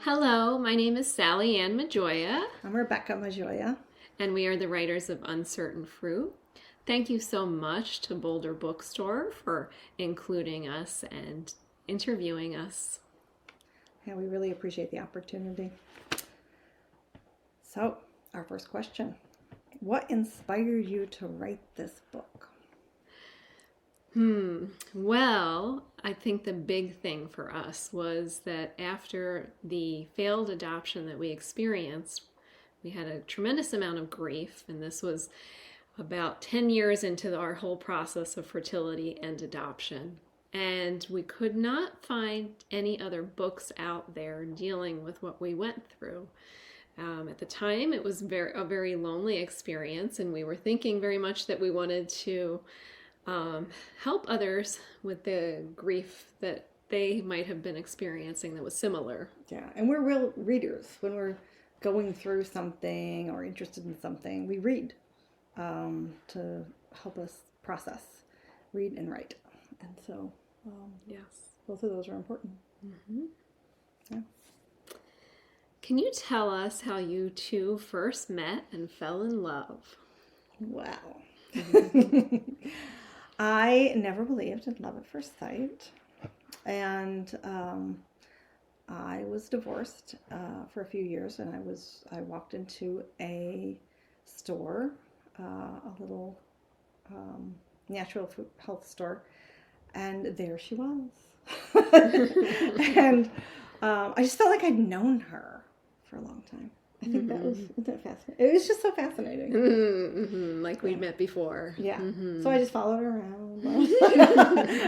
Hello, my name is Sallyann Majoya, I'm Rebecca Majoya. and we are the writers of Uncertain Fruit. Thank you so much to Boulder Bookstore for including us and interviewing us. Yeah, we really appreciate the opportunity. So, our first question. What inspired you to write this book? Well, I think the big thing for us was that after the failed adoption that we experienced, we had a tremendous amount of grief, and this was about 10 years into our whole process of fertility and adoption. And we could not find any other books out there dealing with what we went through. At the time, it was a very lonely experience, and we were thinking very much that we wanted to help others with the grief that they might have been experiencing that was similar. Yeah, and we're real readers. When we're going through something or interested in something, we read to help us process, read and write. And so, Yes. both of those are important. Yeah. Can you tell us how you two first met and fell in love? Wow. I never believed in love at first sight. And I was divorced for a few years, and I walked into a store, a little natural food health store, and there she was. And I just felt like I'd known her for a long time. I think isn't that fascinating? It was just so fascinating. Like we'd met before. Yeah. So I just followed her around,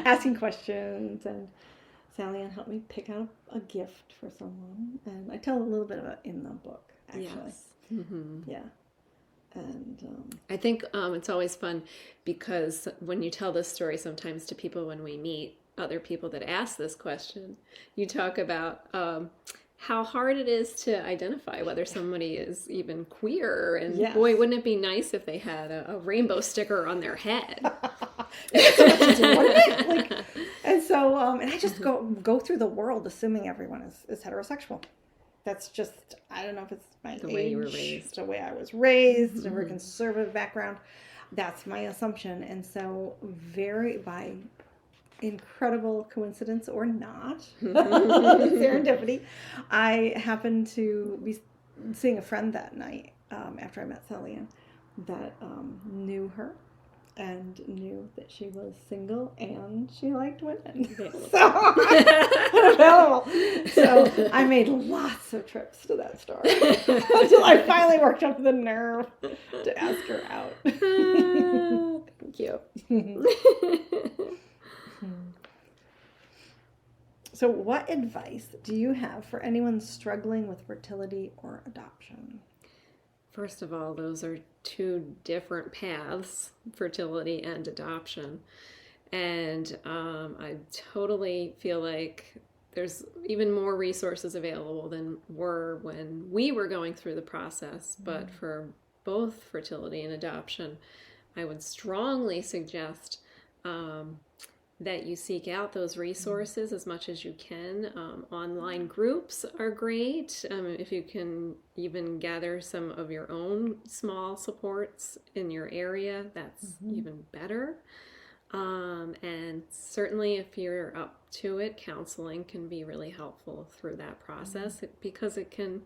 asking questions, and Sallyann helped me pick out a gift for someone. And I tell a little bit of it in the book, actually. Yes. Yeah. And I think it's always fun because when you tell this story sometimes to people when we meet other people that ask this question, you talk about how hard it is to identify whether somebody is even queer. And Yes. boy, wouldn't it be nice if they had a rainbow sticker on their head? It's so much easier, wouldn't it? And so, and I just go through the world assuming everyone is heterosexual. That's just, I don't know if it's my The age, way you were raised. the way I was raised, a very conservative background. That's my assumption. And so, by incredible coincidence or not, serendipity, I happened to be seeing a friend that night after I met Sallyann that knew her and knew that she was single and she liked women. So, available. So I made lots of trips to that store until I finally worked up the nerve to ask her out. Thank you. So what advice do you have for anyone struggling with fertility or adoption? First of all, those are two different paths, fertility and adoption. And I totally feel like there's even more resources available than were when we were going through the process. But for both fertility and adoption, I would strongly suggest that you seek out those resources as much as you can. Online groups are great. If you can even gather some of your own small supports in your area, that's even better. And certainly if you're up to it, counseling can be really helpful through that process because it can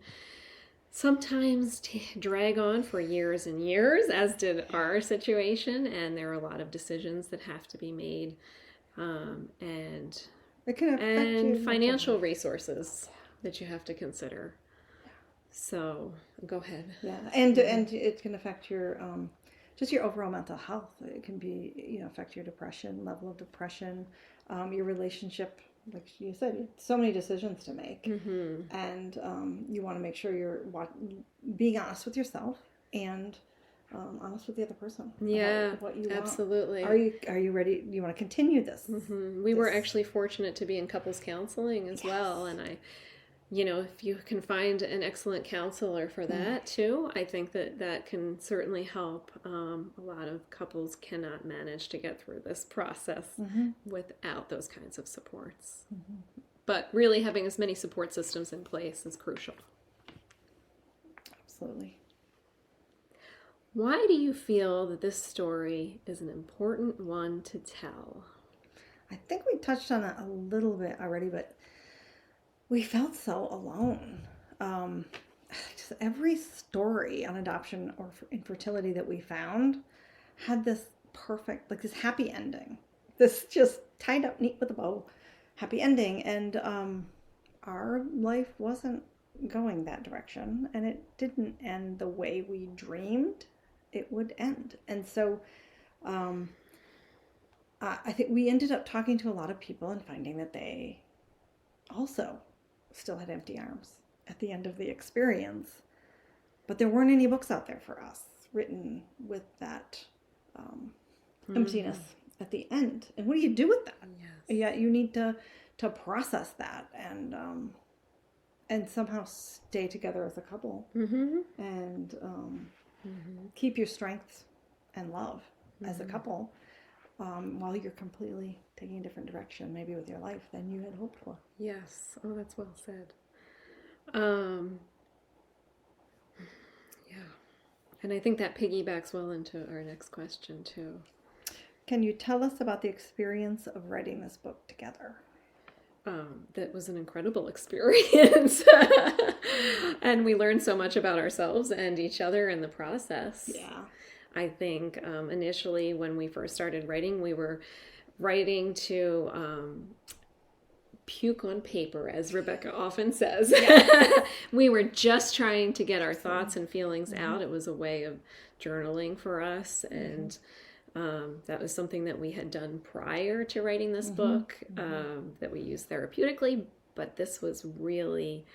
sometimes drag on for years and years, as did our situation, and there are a lot of decisions that have to be made. And it can affect you financial resources that you have to consider. So go ahead. Yeah, and it can affect your just your overall mental health. It can be affect your depression, level of depression, your relationship. Like you said, so many decisions to make, and you want to make sure you're being honest with yourself and honest with the other person. Yeah, what you absolutely. Want. Are you ready? Do you want to continue this? We were actually fortunate to be in couples counseling as well, and if you can find an excellent counselor for that too, I think that can certainly help. A lot of couples cannot manage to get through this process without those kinds of supports. but really having as many support systems in place is crucial. Absolutely. Why do you feel that this story is an important one to tell? I think we touched on it a little bit already, but we felt so alone. Just every story on adoption or infertility that we found had this perfect, like this happy ending. This just tied up neat with a bow, happy ending. And our life wasn't going that direction, and it didn't end the way we dreamed it would end. And so I think we ended up talking to a lot of people and finding that they also still had empty arms at the end of the experience. But there weren't any books out there for us written with that emptiness at the end. And what do you do with that? Yes. Yeah, you need to process that and somehow stay together as a couple and keep your strengths and love as a couple while you're completely taking a different direction, maybe with your life than you had hoped for. Yes. Oh, that's well said. Yeah. And I think that piggybacks well into our next question, too. Can you tell us about the experience of writing this book together? That was an incredible experience. And we learned so much about ourselves and each other in the process. Yeah. I think initially when we first started writing, we were writing to puke on paper, as Rebecca often says. Yes. We were just trying to get our thoughts and feelings out. It was a way of journaling for us, and that was something that we had done prior to writing this book, that we used therapeutically, but this was really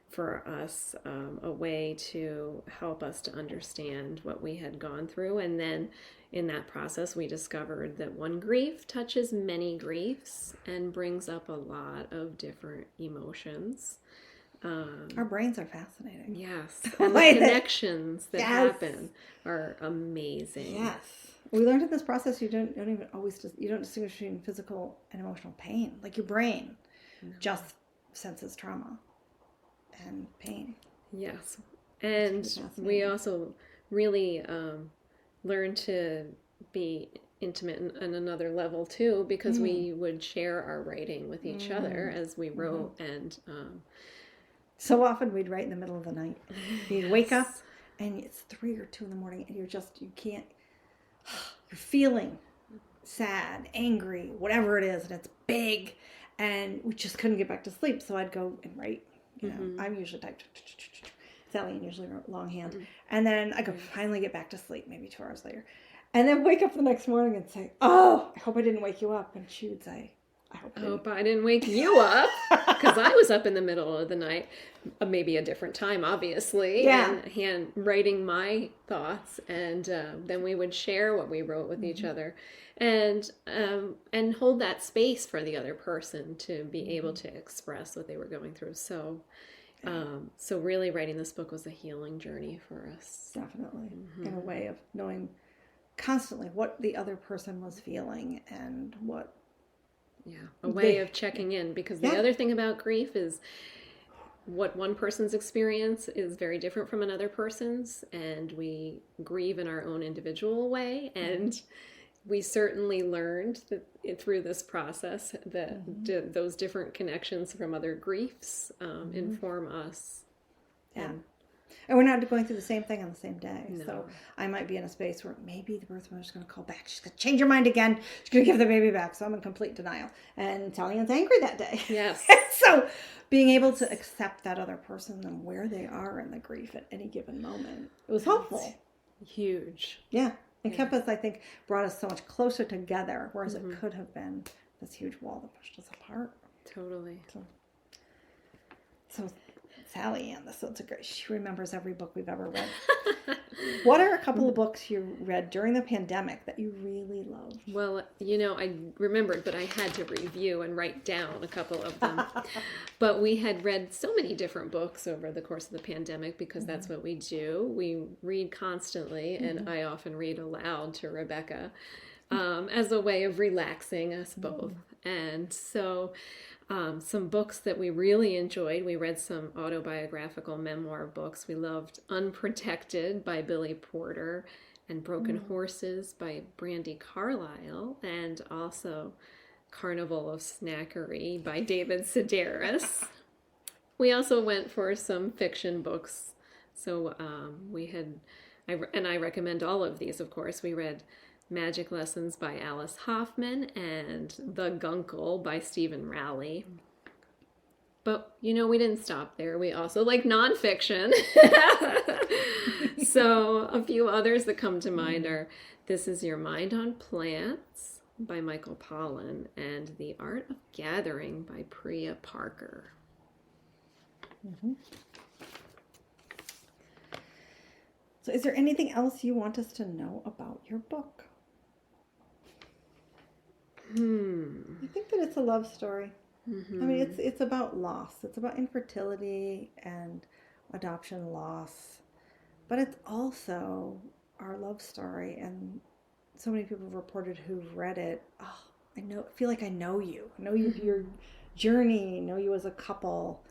for us a way to help us to understand what we had gone through. And then in that process, we discovered that one grief touches many griefs and brings up a lot of different emotions. Our brains are fascinating. Yes. And the connections that happen are amazing. Yes. We learned in this process you don't distinguish between physical and emotional pain. Like your brain just senses trauma and pain. Yes. And we also really learned to be intimate on another level too, because we would share our writing with each other as we wrote. And so often we'd write in the middle of the night. You'd wake up and it's 3 or 2 in the morning and you're feeling sad, angry, whatever it is, and it's big, and we just couldn't get back to sleep. So I'd go and write. You know, I'm usually typed. Sallyann usually wrote longhand, and then I could finally get back to sleep, maybe 2 hours later, and then wake up the next morning and say, "Oh, I hope I didn't wake you up." And she would say, "I hope I didn't wake you up," because I was up in the middle of the night, maybe a different time, obviously, and writing my thoughts, and then we would share what we wrote with each other, and hold that space for the other person to be able to express what they were going through. So, so really, writing this book was a healing journey for us. Definitely, in a way of knowing constantly what the other person was feeling and what. Yeah, a way of checking in, because the other thing about grief is what one person's experience is very different from another person's, and we grieve in our own individual way. And we certainly learned that through this process that those different connections from other griefs inform us. Yeah. And we're not going through the same thing on the same day. No. So I might be in a space where maybe the birth mother's going to call back. She's going to change her mind again. She's going to give the baby back. So I'm in complete denial. And Sallyan's angry that day. Yes. So being able to accept that other person and where they are in the grief at any given moment, it was helpful. Huge. Yeah. And kept us, I think, brought us so much closer together, whereas it could have been this huge wall that pushed us apart. Totally. So Sallyann, she remembers every book we've ever read. What are a couple of books you read during the pandemic that you really loved? Well, I remembered, but I had to review and write down a couple of them. But we had read so many different books over the course of the pandemic, because that's what we do. We read constantly, and I often read aloud to Rebecca. as a way of relaxing us both. And so some books that we really enjoyed, we read some autobiographical memoir books. We loved Unprotected by Billy Porter and Broken Horses by Brandy Carlisle, and also Carnival of Snackery by David Sedaris. We also went for some fiction books. So I recommend all of these, of course. We read Magic Lessons by Alice Hoffman and The Guncle by Stephen Rowley. But, we didn't stop there. We also like nonfiction. So a few others that come to mind are This Is Your Mind on Plants by Michael Pollan and The Art of Gathering by Priya Parker. So is there anything else you want us to know about your book? I think that it's a love story. I mean, it's about loss. It's about infertility and adoption loss. But it's also our love story. And so many people have reported who've read it. Oh, I feel like I know you. I know your journey. I know you as a couple.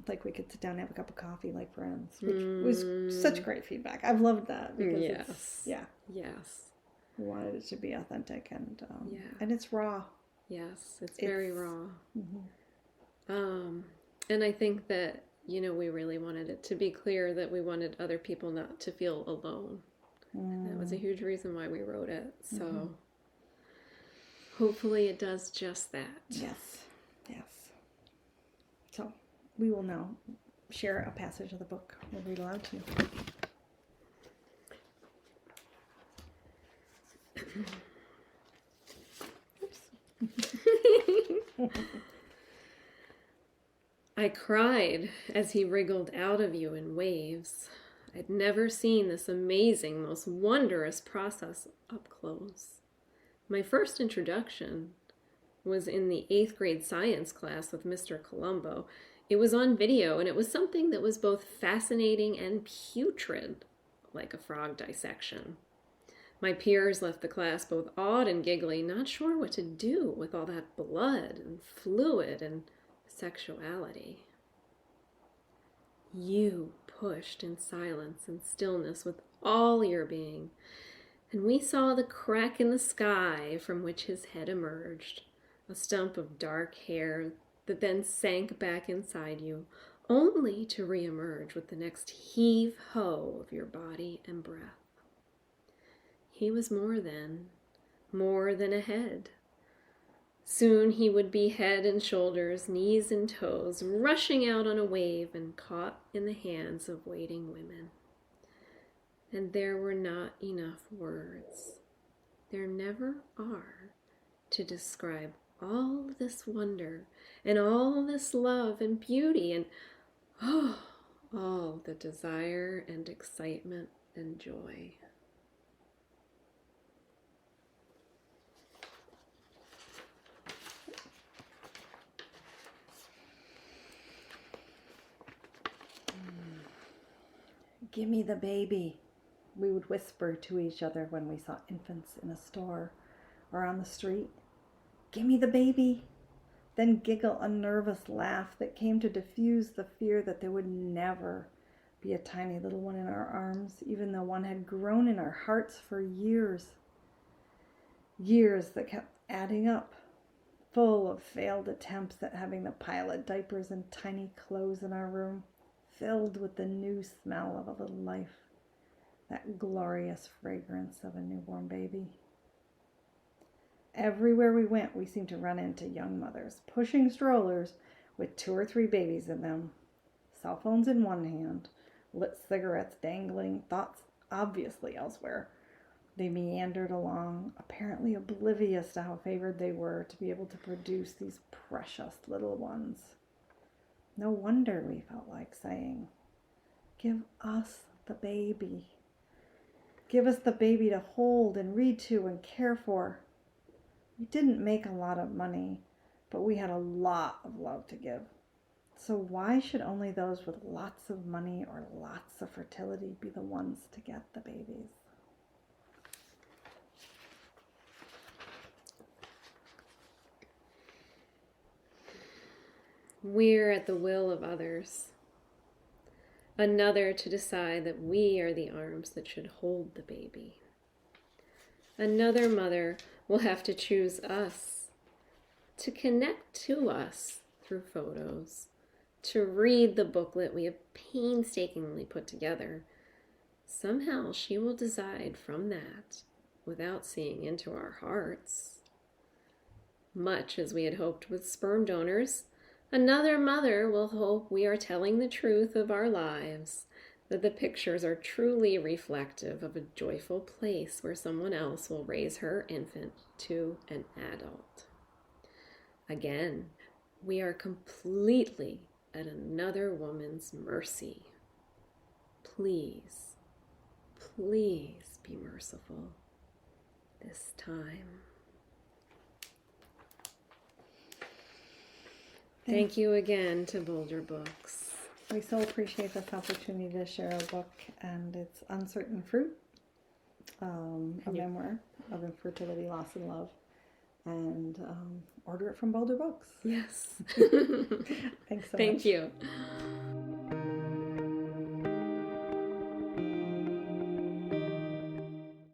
Like we could sit down and have a cup of coffee like friends, which was such great feedback. I've loved that because Yes. We wanted it to be authentic and it's raw. Yes, it's very raw. And I think that, we really wanted it to be clear that we wanted other people not to feel alone. That was a huge reason why we wrote it. So hopefully it does just that. Yes. So we will now share a passage of the book. We'll read aloud to you. I cried as he wriggled out of you in waves. I'd never seen this amazing, most wondrous process up close. My first introduction was in the 8th grade science class with Mr. Colombo. It was on video, and it was something that was both fascinating and putrid, like a frog dissection. My peers left the class both awed and giggly, not sure what to do with all that blood and fluid and sexuality. You pushed in silence and stillness with all your being, and we saw the crack in the sky from which his head emerged, a stump of dark hair that then sank back inside you, only to reemerge with the next heave-ho of your body and breath. He was more than a head. Soon he would be head and shoulders, knees and toes, rushing out on a wave and caught in the hands of waiting women. And there were not enough words. There never are to describe all this wonder and all this love and beauty and all the desire and excitement and joy. Gimme the baby, we would whisper to each other when we saw infants in a store or on the street. Gimme the baby, then giggle a nervous laugh that came to diffuse the fear that there would never be a tiny little one in our arms, even though one had grown in our hearts for years. Years that kept adding up, full of failed attempts at having the pile of diapers and tiny clothes in our room, filled with the new smell of a little life, that glorious fragrance of a newborn baby. Everywhere we went, we seemed to run into young mothers, pushing strollers with 2 or 3 babies in them, cell phones in one hand, lit cigarettes dangling, thoughts obviously elsewhere. They meandered along, apparently oblivious to how favored they were to be able to produce these precious little ones. No wonder we felt like saying, "Give us the baby. Give us the baby to hold and read to and care for." We didn't make a lot of money, but we had a lot of love to give. So why should only those with lots of money or lots of fertility be the ones to get the babies? we're at the will of others. Another to decide that we are the arms that should hold the baby. Another mother will have to choose us, to connect to us through photos, to read the booklet we have painstakingly put together. Somehow she will decide from that without seeing into our hearts. Much as we had hoped with sperm donors, another mother will hope we are telling the truth of our lives, that the pictures are truly reflective of a joyful place where someone else will raise her infant to an adult. Again, we are completely at another woman's mercy. Please, please be merciful this time. Thank you again to Boulder Books. We so appreciate this opportunity to share a book, and it's Uncertain Fruit, a memoir of infertility, loss, and love. And order it from Boulder Books. Yes. Thanks so much. Thank you.